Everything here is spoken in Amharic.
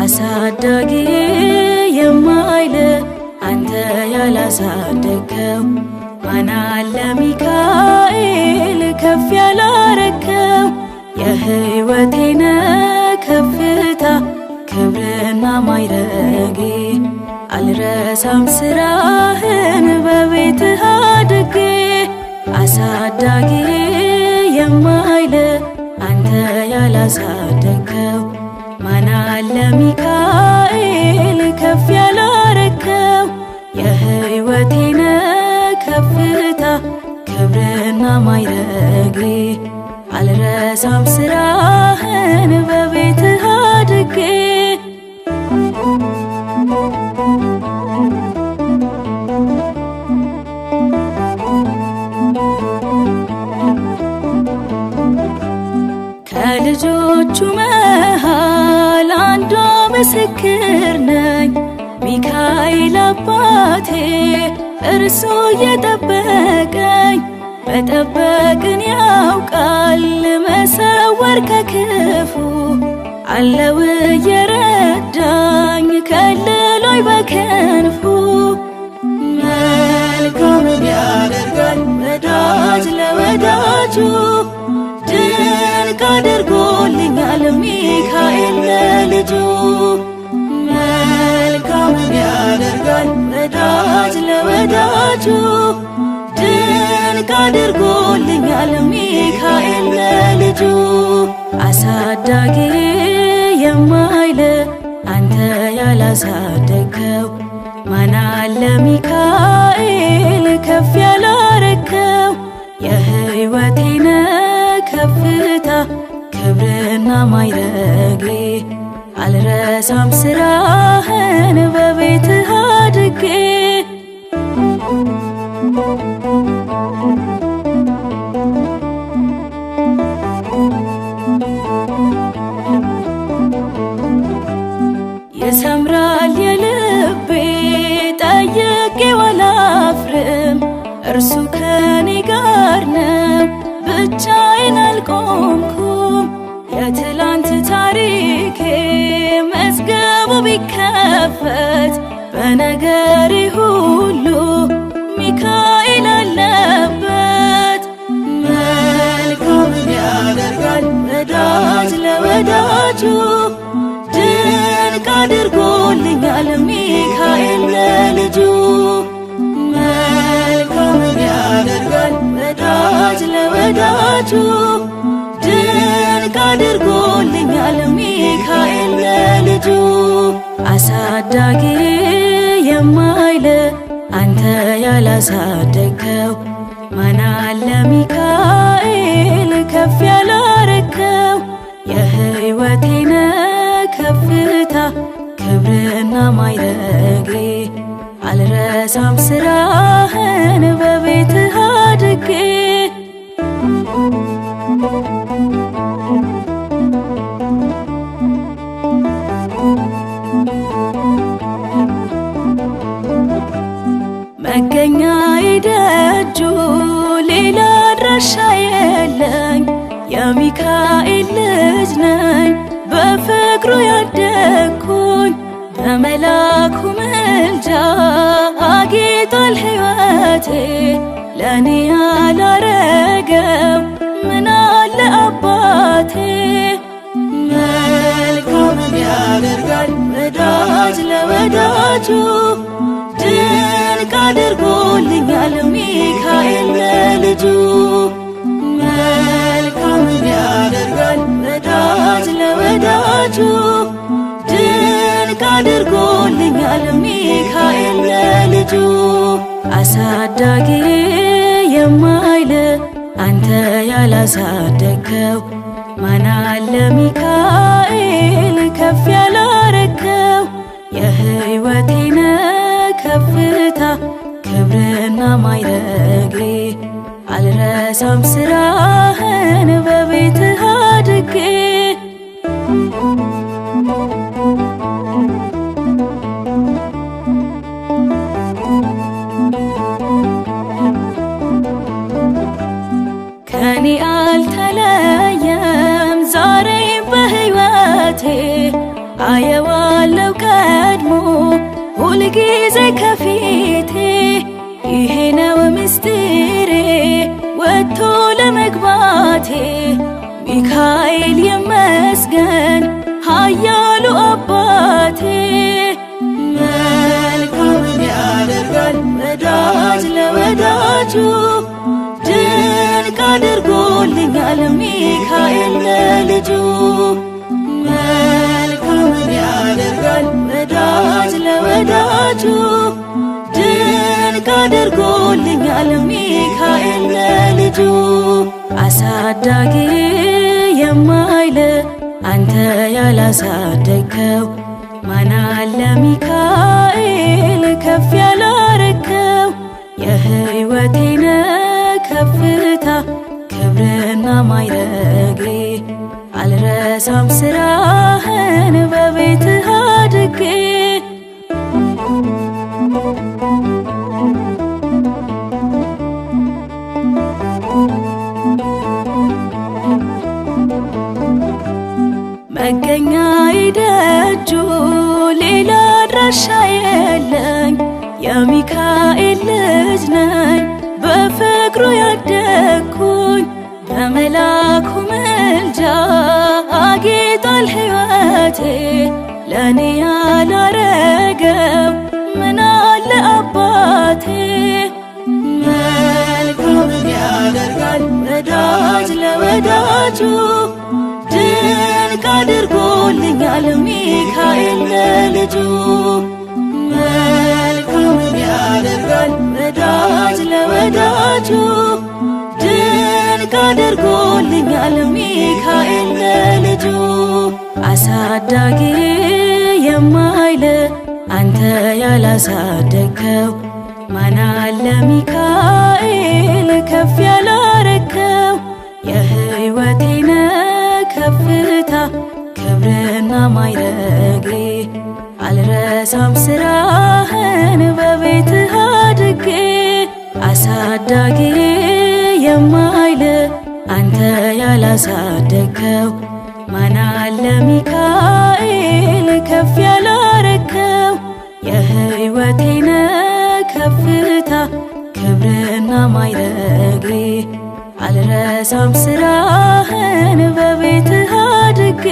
አሳዳጊ የማይል አንተ ያላሳደግከው ማን አለ ሚካኤል ከፍ ያላረከው የሕይወቴን ከፍታ ክብርና ማይረጌ አልረሳም ስራህን በቤትህ አድጌ አሳዳጊ የማይል አንተ ያላሳደግከው ማን አለ ሚካኤል ከፍ ያላረከው የሕይወቴን ከፍታ ክብርና ማይረጌ አልረሳም ስራህን በቤትህ አድጌ ከልጆቹ መሃል አንዷ ምስክር ነኝ ሚካኤል አባቴ እርሱ የጠበቀኝ መጠበቅን ያውቃል መሰወር ከክፉ አለው የረዳኝ ከልሎኝ በክንፉ መልካምን ያደርጋል ወዳጅ ለወዳጁ ድንቅ አድርጎልኛል ሚካኤል ለልጁ መልካምን ያደርጋል ወዳጅ ለወዳጁ ድንቅ አድርጎልኛል ሚካኤል ለልጁ አሳዳጊ የማይል አንተ ያላሳደግከው ማን አለ ሚካኤል ከፍ ያላረከው የሕይወቴን ከፍታ ክብርና ማይረጌ አልረሳም ስራህን በቤትህ አድጌ ይሰምራል የልቤ ጠይቄው አላፍርም እርሱ ከኔ ጋር ነው ብቻዬን አልቆምኩም የትላንት ታሪኬ መዝገቡ ቢከፈት በነገሬ ሁሉ ሚካኤል አለበት መልካምን ያደርጋል ወዳጅ ለወዳጁ ድንቅ አድርጎልኛል ሚካኤል ለልጁ መልካምን ያደርጋል ወዳጅ ለወዳጁ ድንቅ አድርጎልኛል ሚካኤል ለልጁ አሳዳጊ የማይል አንተ ያላሳደግከው ማን አለ ሚካኤል ከፍ ያላረከው የሕይወቴን ከፍታ ክብርና ማይረጌ አልረሳም ስራህን በቤትህ አድጌ መገኛዬ ደጁ ሌላ አድራሻ የለኝ የሚካኤል ልጅ ነኝ በፍቅሩ ያደግኩኝ በመላኩ ምልጃ አጊጧል ሕይወቴ ለኔ ያላረገው ምን አለ አባቴ መልካምን ያደርጋል ወዳጅ ለወዳጁ ድንቅ አድርጎልኛል ሚካኤል ለልጁ መልካምን ያደርጋል ወዳጅ ለወዳጁ ድንቅ አድርጎልኛል ሚካኤል ለልጁ አሳዳጊ የማይል አንተ ያላሳደግከው ማን አለ ሚካኤል ሚካኤል ከፍ ያላረከው የሕይወቴን ከፍታ ክብርና ማይረጌ አልረሳም ስራህን በቤትህ አድጌ ከኔ አልተለየም ዛሬም በሕይወቴ አየዋለው ቀድሞ ሁልጊዜ ከፊቴ ይሄ ነው ምስጢሬ ወጥቶ ለመግባቴ ሚካኤል ይመስገን ኃያሉ አባቴ መልካምን ያደርጋል ወዳጅ ለወዳጁ ድንቅ አድርጎልኛል ሚካኤል ለልጁ መልካምን ያደርጋል ወዳጅ ለወዳጁ ድንቅ አድርጎልኛል ሚካኤል ለልጁ አሳዳጊ የማይል አንተ ያላሳደግከው ማን አለ ሚካኤል ከፍ ያላረከው የሕይወቴን ከፍታ ክብርና ማይረጌ አልረሳም ስራህን በቤትህ አድጌ መገኛዬ ደጁ ሌላ አድራሻ የለኝ የሚካኤል ልጅ ነኝ በፍቅሩ ያደግኩኝ በመላኩ ምልጃ አጌጧል ሕይወቴ ለኔ ያላረገው ምን አለ አባቴ መልካምን ያደርጋል ወዳጅ ለወዳጁ ድንቅ አድርጎልኛል ሚካኤል ለልጁ መልካምን ያደርጋል ወዳጅ ለወዳጁ ድንቅ አድርጎልኛል ሚካኤል ለልጁ አሳዳጊ የማይል አንተ ያላሳደግከው ማን አለ ሚካኤል ከፍ ያላረከው የሕይወቴን ከፍታ ክብርና ማይረጌ አልረሳም ስራህን በቤትህ አድጌ አሳዳጊ የማይል አንተ ያላሳደግከው ማን አለ ሚካኤል ከፍ ያላረከው የሕይወቴን ከፍታ ክብርና ማይረጌ አልረሳም ስራህን በቤትህ አድጌ